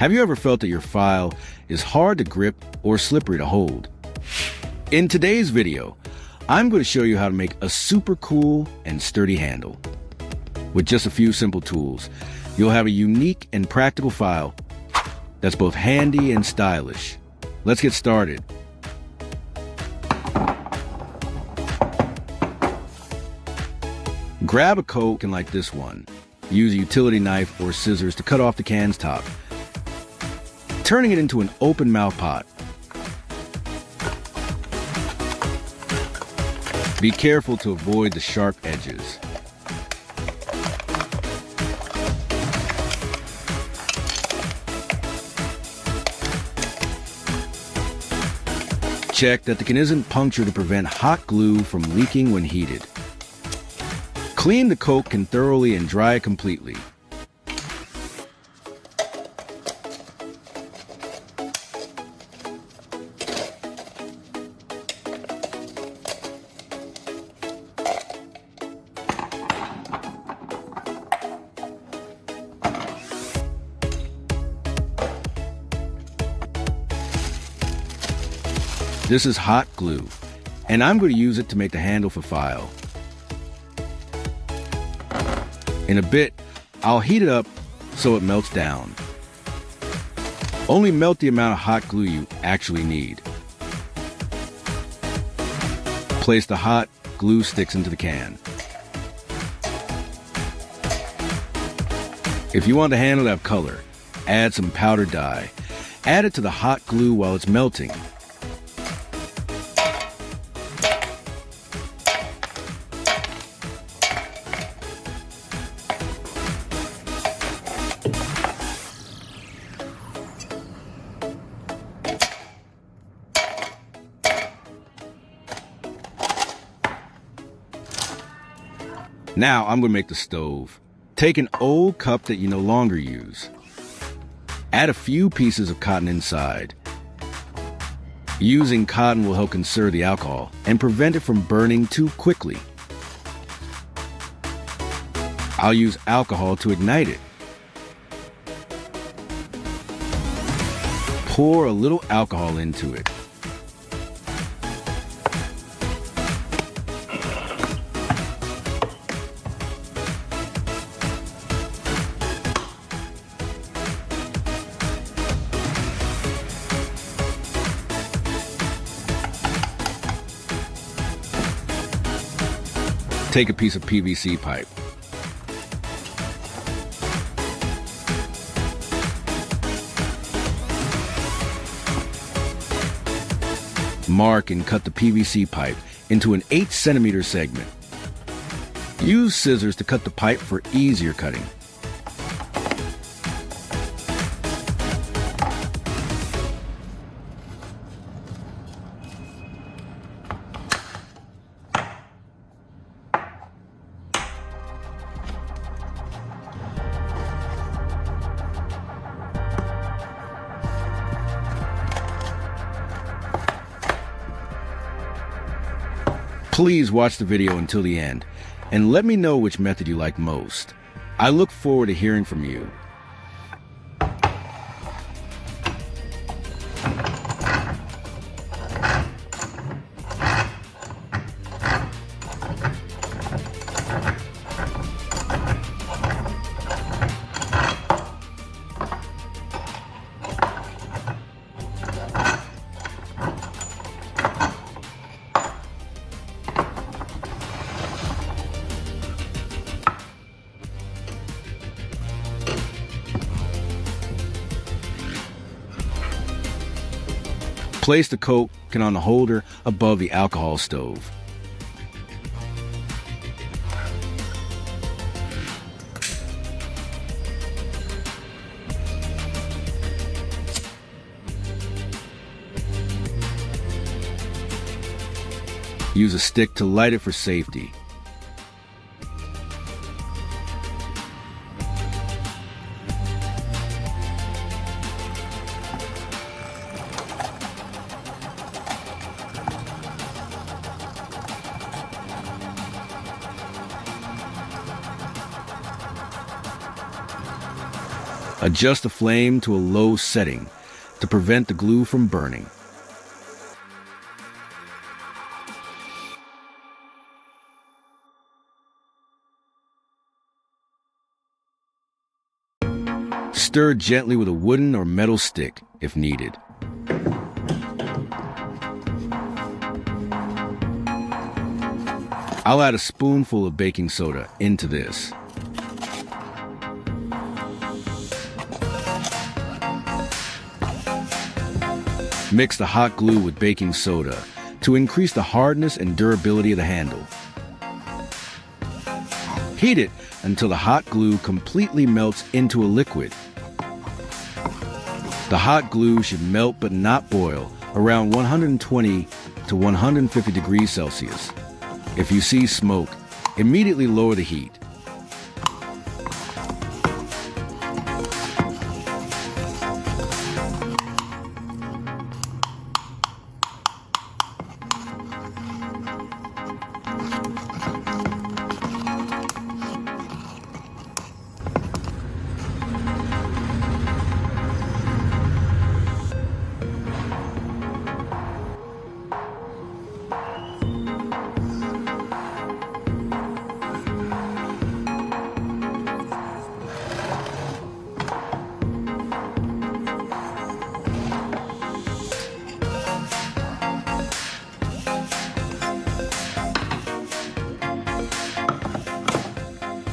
Have you ever felt that your file is hard to grip or slippery to hold? In today's video, I'm going to show you how to make a super cool and sturdy handle. With just a few simple tools, you'll have a unique and practical file that's both handy and stylish. Let's get started. Grab a Coke can like this one. Use a utility knife or scissors to cut off the can's top, turning it into an open mouth pot. Be careful to avoid the sharp edges. Check that the can isn't punctured to prevent hot glue from leaking when heated. Clean the Coke can thoroughly and dry it completely. This is hot glue, and I'm going to use it to make the handle for file. In a bit, I'll heat it up so it melts down. Only melt the amount of hot glue you actually need. Place the hot glue sticks into the can. If you want the handle to have color, add some powdered dye. Add it to the hot glue while it's melting. Now I'm going to make the stove. Take an old cup that you no longer use. Add a few pieces of cotton inside. Using cotton will help conserve the alcohol and prevent it from burning too quickly. I'll use alcohol to ignite it. Pour a little alcohol into it. Take a piece of PVC pipe. Mark and cut the PVC pipe into an 8-centimeter segment. Use scissors to cut the pipe for easier cutting. Please watch the video until the end and let me know which method you like most. I look forward to hearing from you. Place the Coke can on the holder above the alcohol stove. Use a stick to light it for safety. Adjust the flame to a low setting to prevent the glue from burning. Stir gently with a wooden or metal stick if needed. I'll add a spoonful of baking soda into this. Mix the hot glue with baking soda to increase the hardness and durability of the handle. Heat it until the hot glue completely melts into a liquid. The hot glue should melt but not boil around 120 to 150 degrees Celsius. If you see smoke, immediately lower the heat.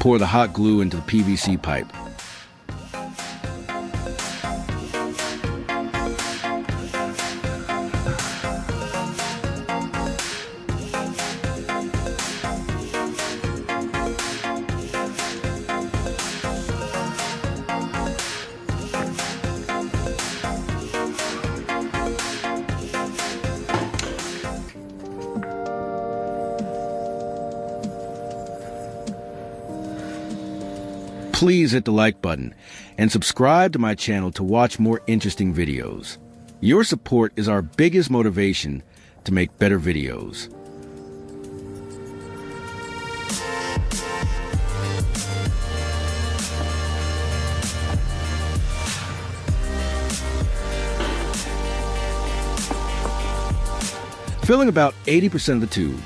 Pour the hot glue into the PVC pipe. Please hit the like button and subscribe to my channel to watch more interesting videos. Your support is our biggest motivation to make better videos. Filling about 80% of the tube.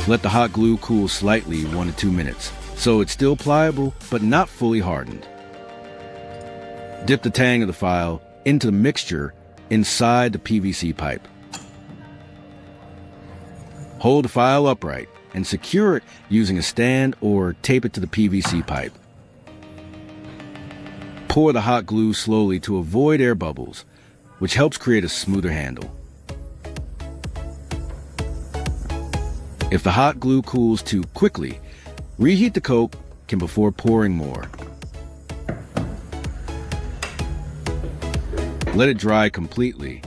Let the hot glue cool slightly 1 to 2 minutes, so it's still pliable but not fully hardened. Dip the tang of the file into the mixture inside the PVC pipe. Hold the file upright and secure it using a stand or tape it to the PVC pipe. Pour the hot glue slowly to avoid air bubbles, which helps create a smoother handle. If the hot glue cools too quickly, reheat the coke before pouring more. Let it dry completely.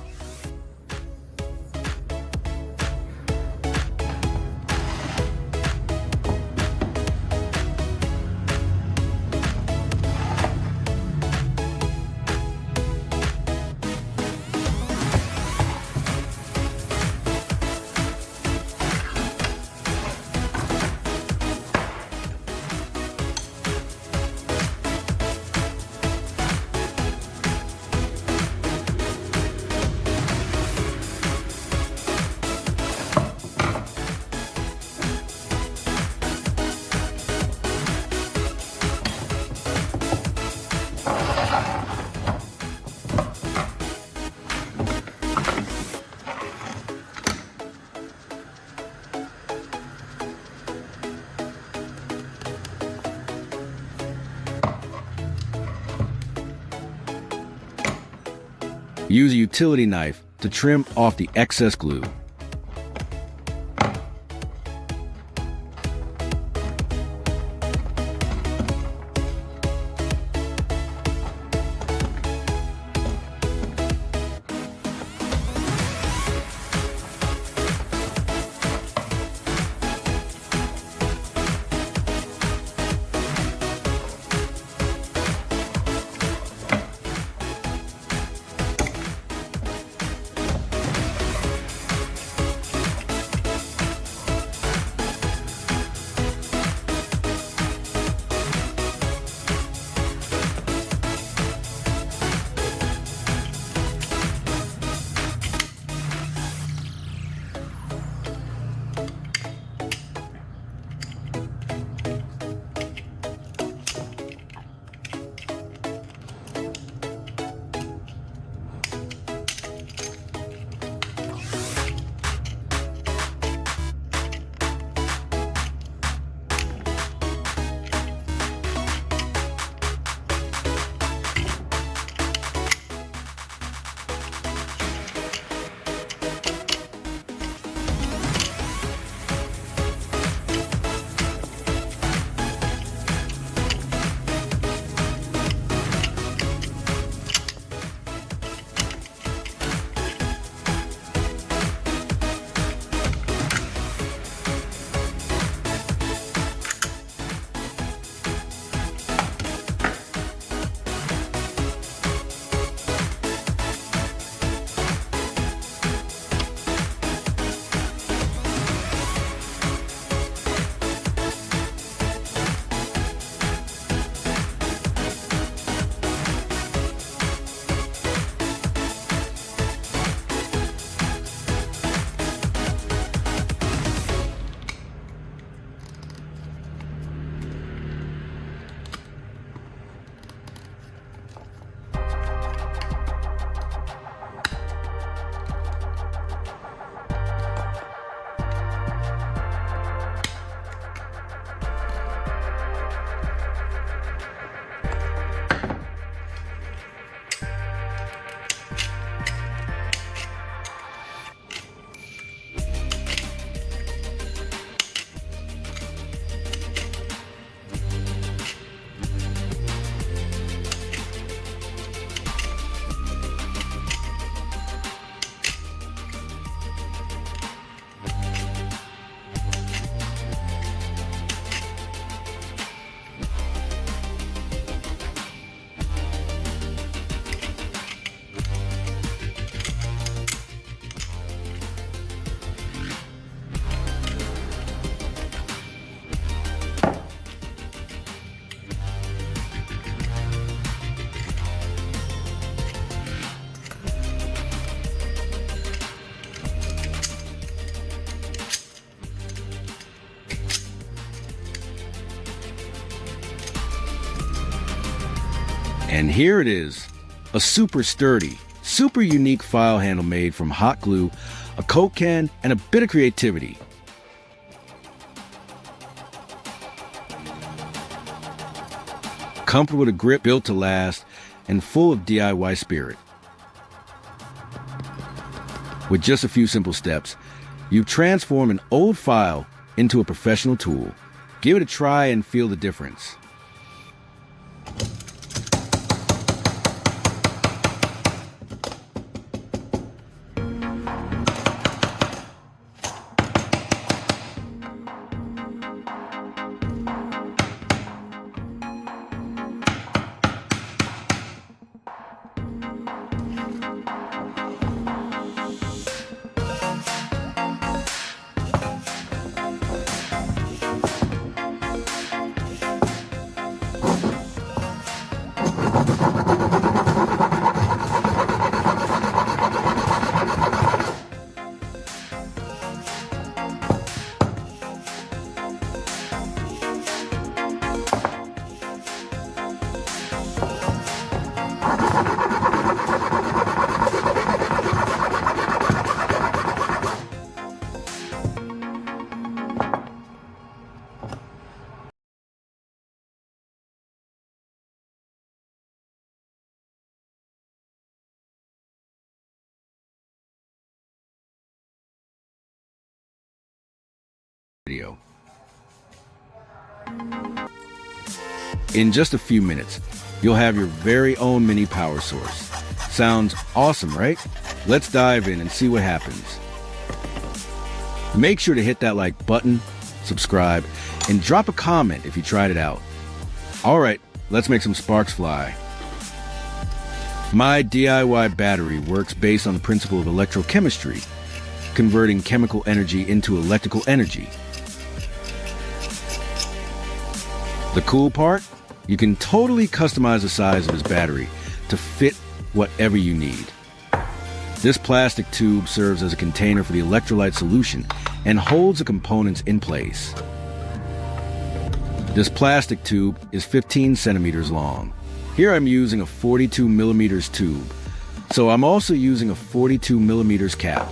Use a utility knife to trim off the excess glue. And here it is, a super sturdy, super unique file handle made from hot glue, a Coke can, and a bit of creativity. Comfortable with a grip built to last and full of DIY spirit. With just a few simple steps, you transform an old file into a professional tool. Give it a try and feel the difference. video. In just a few minutes, you'll have your very own mini power source. Sounds awesome, right? Let's dive in and see what happens. Make sure to hit that like button, subscribe, and drop a comment if you tried it out. All right, let's make some sparks fly. My DIY battery works based on the principle of electrochemistry, converting chemical energy into electrical energy. The cool part? You can totally customize the size of his battery to fit whatever you need. This plastic tube serves as a container for the electrolyte solution and holds the components in place. This plastic tube is 15 centimeters long. Here I'm using a 42 millimeters tube, so I'm also using a 42 millimeters cap.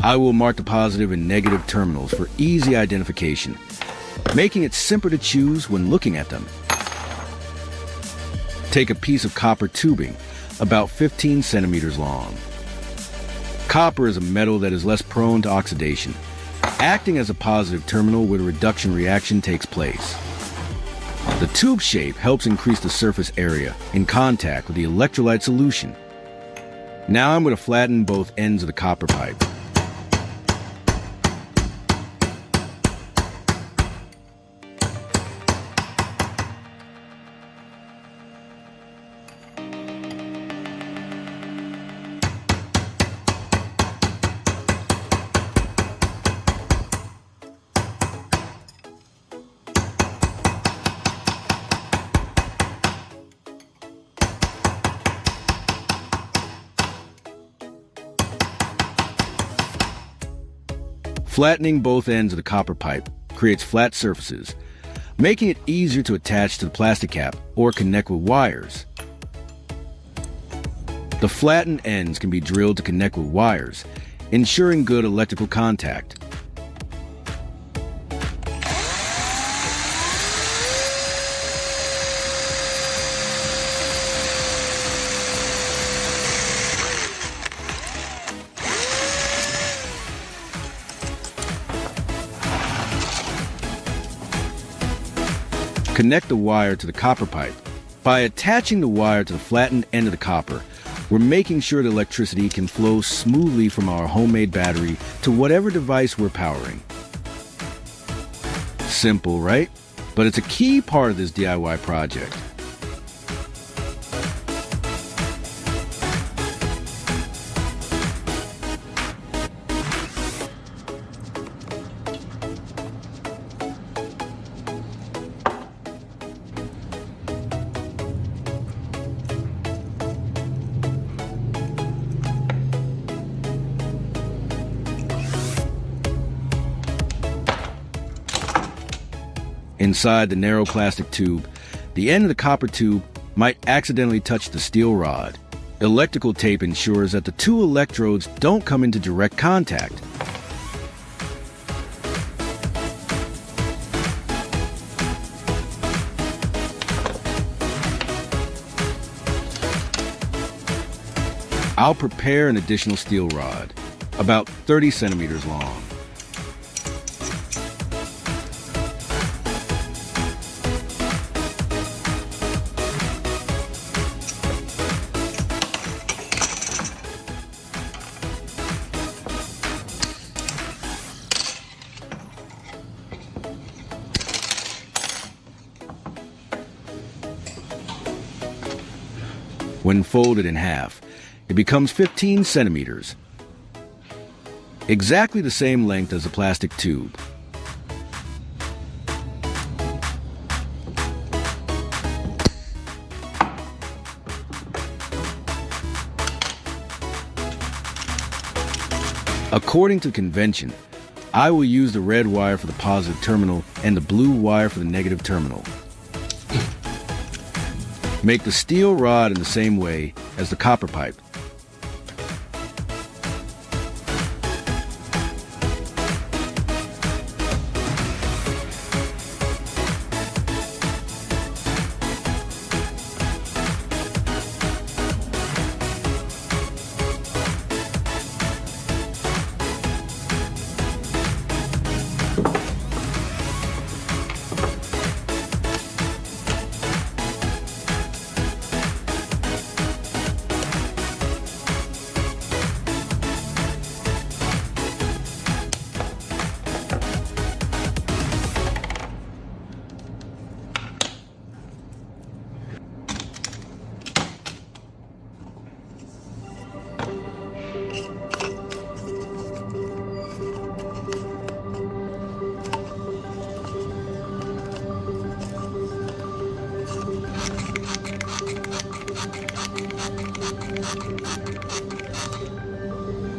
I will mark the positive and negative terminals for easy identification, making it simpler to choose when looking at them. Take a piece of copper tubing, about 15 centimeters long. Copper is a metal that is less prone to oxidation, acting as a positive terminal where the reduction reaction takes place. The tube shape helps increase the surface area in contact with the electrolyte solution. Now I'm going to flatten both ends of the copper pipe. Flattening both ends of the copper pipe creates flat surfaces, making it easier to attach to the plastic cap or connect with wires. The flattened ends can be drilled to connect with wires, ensuring good electrical contact. Connect the wire to the copper pipe. By attaching the wire to the flattened end of the copper, we're making sure the electricity can flow smoothly from our homemade battery to whatever device we're powering. Simple, right? But it's a key part of this DIY project. Inside the narrow plastic tube, the end of the copper tube might accidentally touch the steel rod. Electrical tape ensures that the two electrodes don't come into direct contact. I'll prepare an additional steel rod, about 30 centimeters long. When folded in half, it becomes 15 centimeters, exactly the same length as the plastic tube. According to convention, I will use the red wire for the positive terminal and the blue wire for the negative terminal. Make the steel rod in the same way as the copper pipe.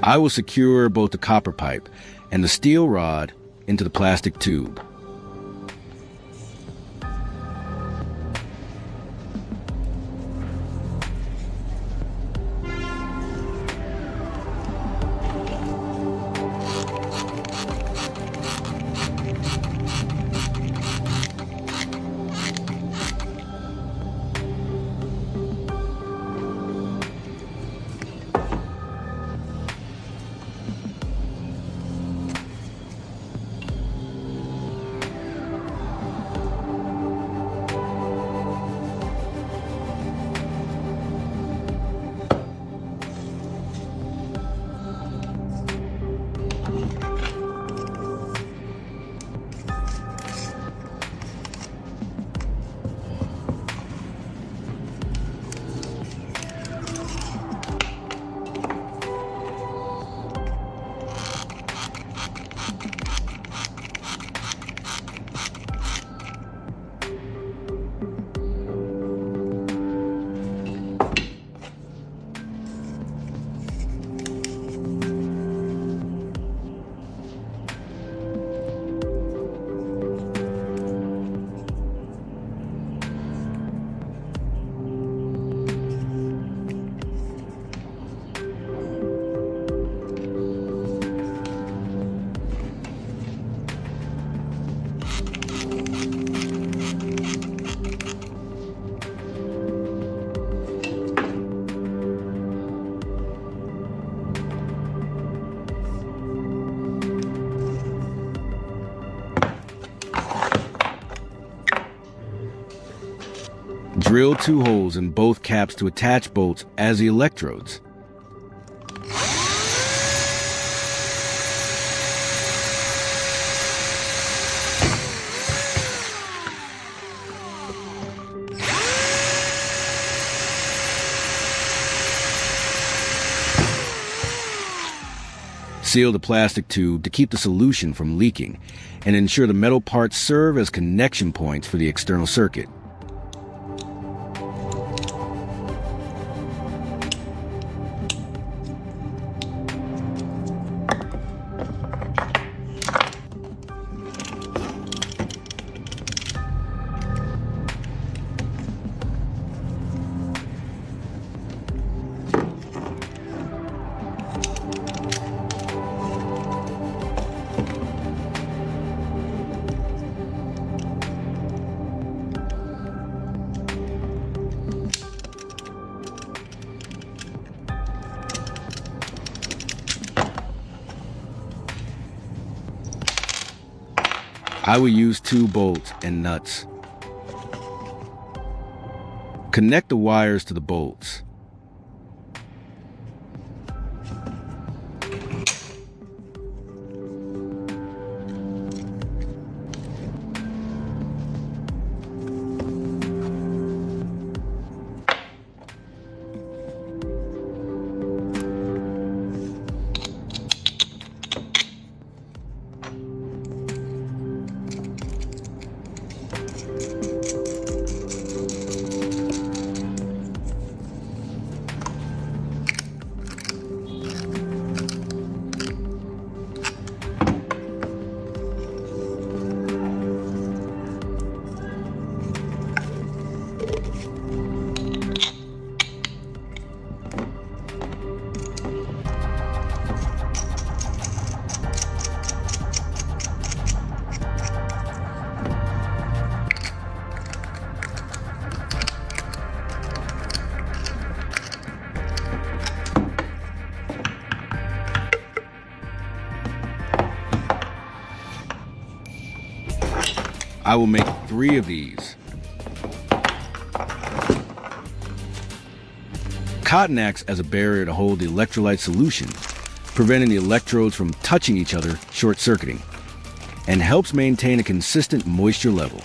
I will secure both the copper pipe and the steel rod into the plastic tube. Drill 2 holes in both caps to attach bolts as the electrodes. Seal the plastic tube to keep the solution from leaking and ensure the metal parts serve as connection points for the external circuit. I will use 2 bolts and nuts. Connect the wires to the bolts. I will make 3 of these. Cotton acts as a barrier to hold the electrolyte solution, preventing the electrodes from touching each other, short-circuiting, and helps maintain a consistent moisture level.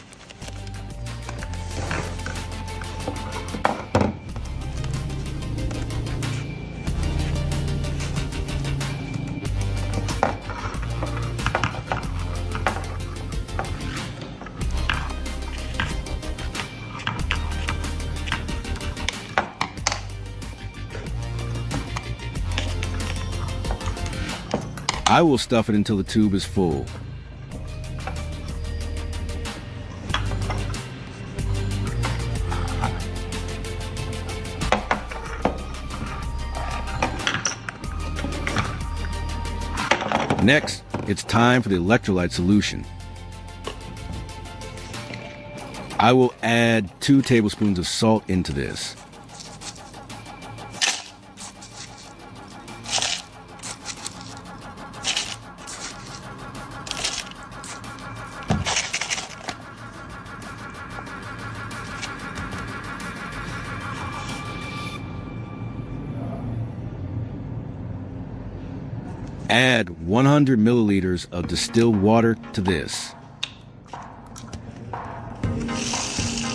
I will stuff it until the tube is full. Next, it's time for the electrolyte solution. I will add 2 tablespoons of salt into this. Add 100 milliliters of distilled water to this.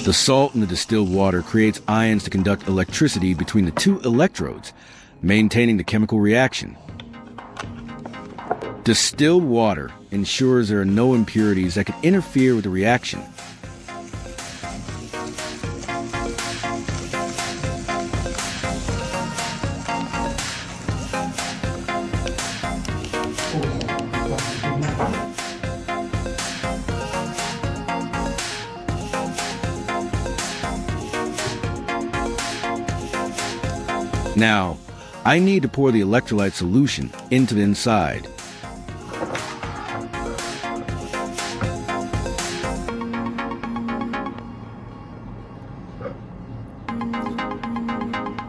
The salt in the distilled water creates ions to conduct electricity between the 2 electrodes, maintaining the chemical reaction. Distilled water ensures there are no impurities that could interfere with the reaction. Now, I need to pour the electrolyte solution into the inside.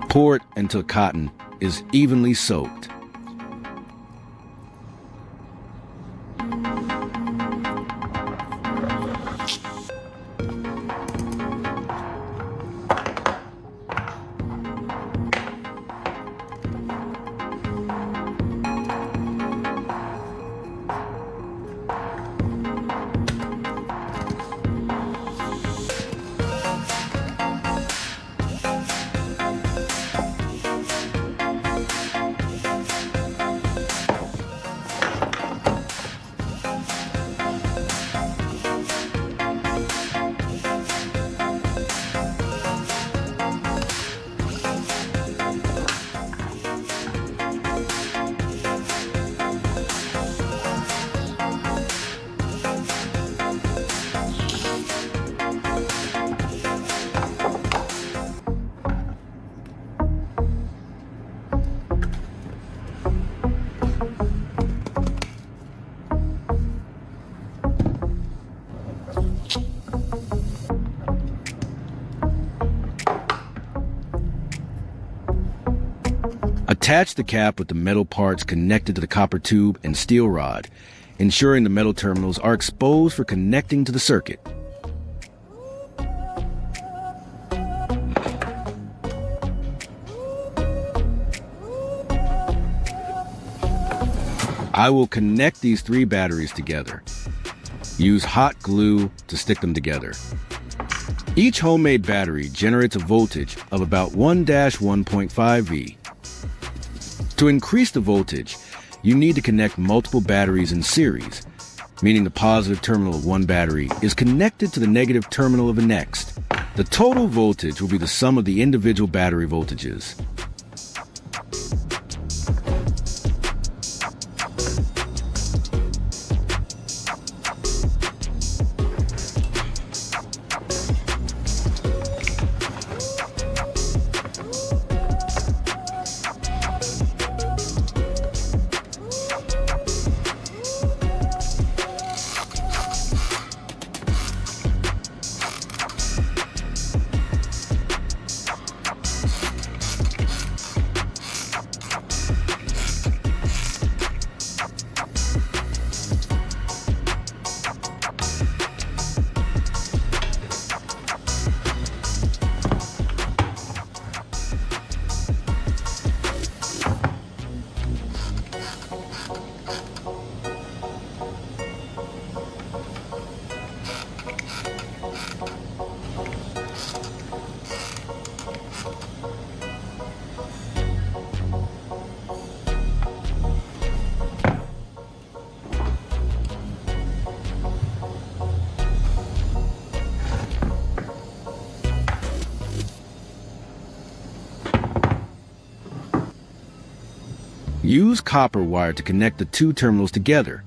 Pour it until cotton is evenly soaked. Attach the cap with the metal parts connected to the copper tube and steel rod, ensuring the metal terminals are exposed for connecting to the circuit. I will connect these 3 batteries together. Use hot glue to stick them together. Each homemade battery generates a voltage of about 1-1.5 V. To increase the voltage, you need to connect multiple batteries in series, meaning the positive terminal of one battery is connected to the negative terminal of the next. The total voltage will be the sum of the individual battery voltages. Use copper wire to connect the two terminals together.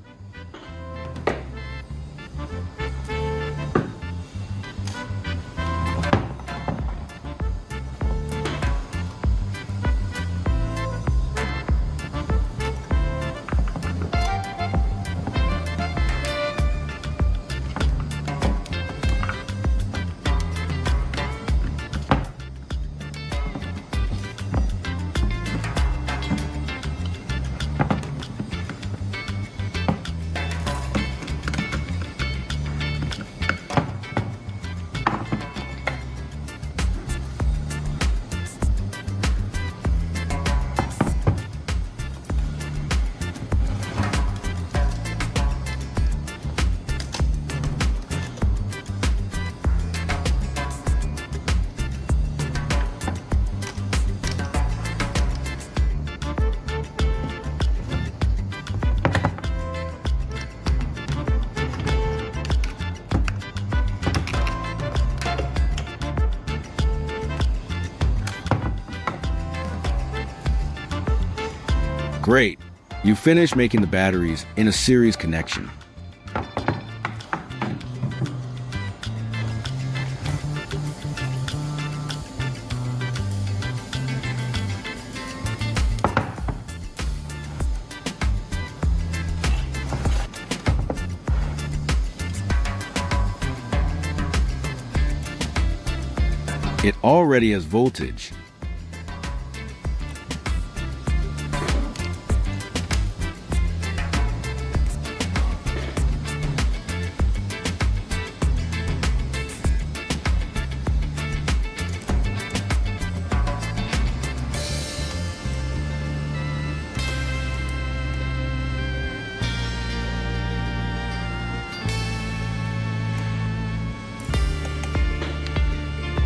Great! You finished making the batteries in a series connection. It already has voltage.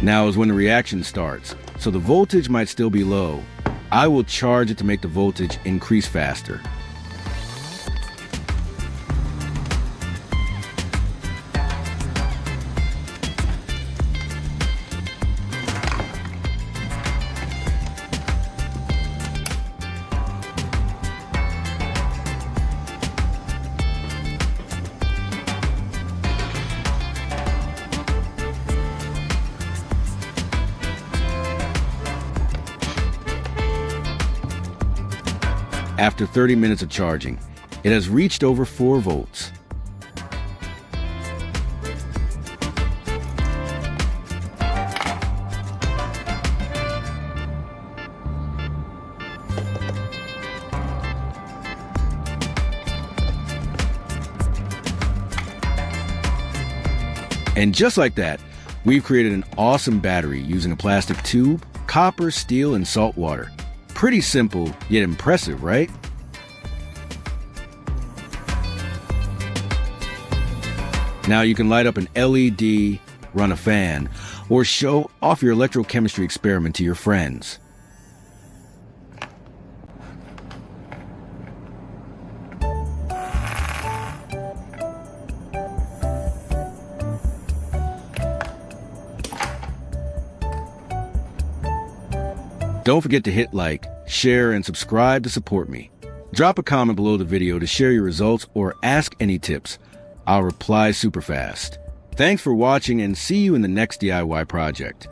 Now is when the reaction starts, so the voltage might still be low. I will charge it to make the voltage increase faster. After 30 minutes of charging, it has reached over 4 volts. And just like that, we've created an awesome battery using a plastic tube, copper, steel, and salt water. Pretty simple, yet impressive, right? Now you can light up an LED, run a fan, or show off your electrochemistry experiment to your friends. Don't forget to hit like, share, and subscribe to support me. Drop a comment below the video to share your results or ask any tips. I'll reply super fast. Thanks for watching and see you in the next DIY project.